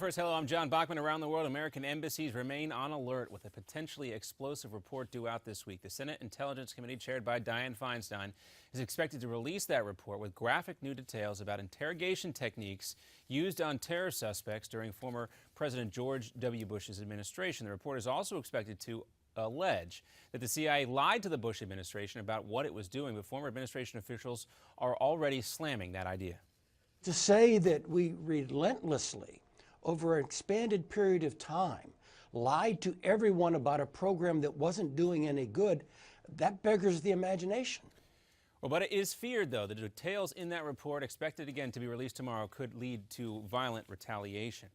first, hello, I'm John Bachman. Around the world, American embassies remain on alert with a potentially explosive report due out this week. The Senate Intelligence Committee, chaired by Dianne Feinstein, is expected to release that report with graphic new details about interrogation techniques used on terror suspects during former President George W. Bush's administration. The report is also expected to allege that the CIA lied to the Bush administration about what it was doing, but former administration officials are already slamming that idea. To say that we relentlessly, over an expanded period of time, lied to everyone about a program that wasn't doing any good, that beggars the imagination. Well, but it is feared, though, the details in that report, expected again to be released tomorrow, could lead to violent retaliation.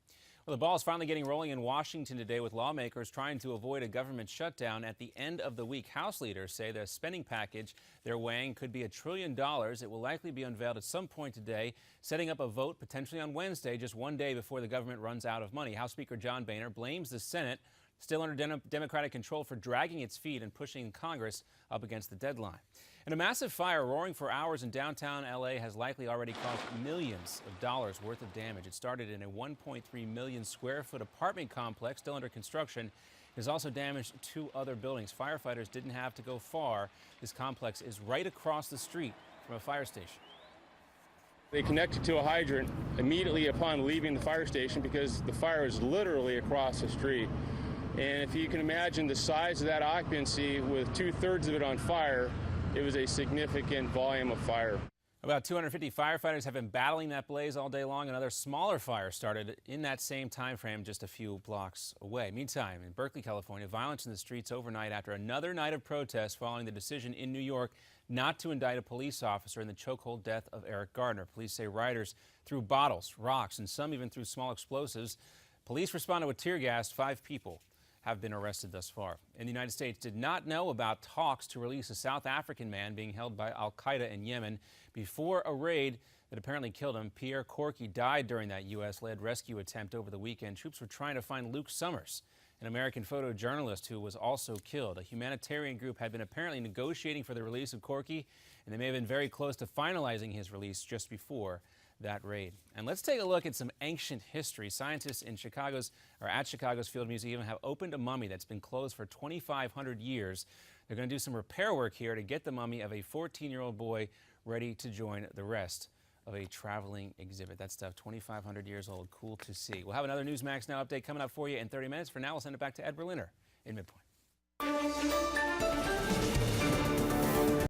Well, the ball is finally getting rolling in Washington today, with lawmakers trying to avoid a government shutdown at the end of the week. House leaders say the spending package they're weighing could be $1 trillion. It will likely be unveiled at some point today, setting up a vote potentially on Wednesday, just one day before the government runs out of money. House Speaker John Boehner blames the Senate, still under Democratic control, for dragging its feet and pushing Congress up against the deadline. And a massive fire roaring for hours in downtown L.A. has likely already caused millions of dollars worth of damage. It started in a 1.3 million square foot apartment complex still under construction. It has also damaged 2 other buildings. Firefighters didn't have to go far. This complex is right across the street from a fire station. They connected to a hydrant immediately upon leaving the fire station because the fire is literally across the street. And if you can imagine the size of that occupancy with 2/3 of it on fire, it was a significant volume of fire. About 250 firefighters have been battling that blaze all day long. Another smaller fire started in that same time frame just a few blocks away. Meantime, in Berkeley, California, violence in the streets overnight after another night of protests following the decision in New York not to indict a police officer in the chokehold death of Eric Gardner. Police say rioters threw bottles, rocks, and some even threw small explosives. Police responded with tear gas. 5 people have been arrested thus far. And the United States did not know about talks to release a South African man being held by al-Qaeda in Yemen before a raid that apparently killed him. Pierre Corky died during that U.S.-led rescue attempt over the weekend. Troops were trying to find Luke Summers, an American photojournalist who was also killed. A humanitarian group had been apparently negotiating for the release of Corky, and they may have been very close to finalizing his release just before that raid. And let's take a look at some ancient history. Scientists at Chicago's Field Museum have opened a mummy that's been closed for 2,500 years. They're going to do some repair work here to get the mummy of a 14-year-old boy ready to join the rest of a traveling exhibit. That stuff, 2,500 years old. Cool to see. We'll have another Newsmax Now update coming up for you in 30 minutes. For now, we'll send it back to Ed Berliner in Midpoint.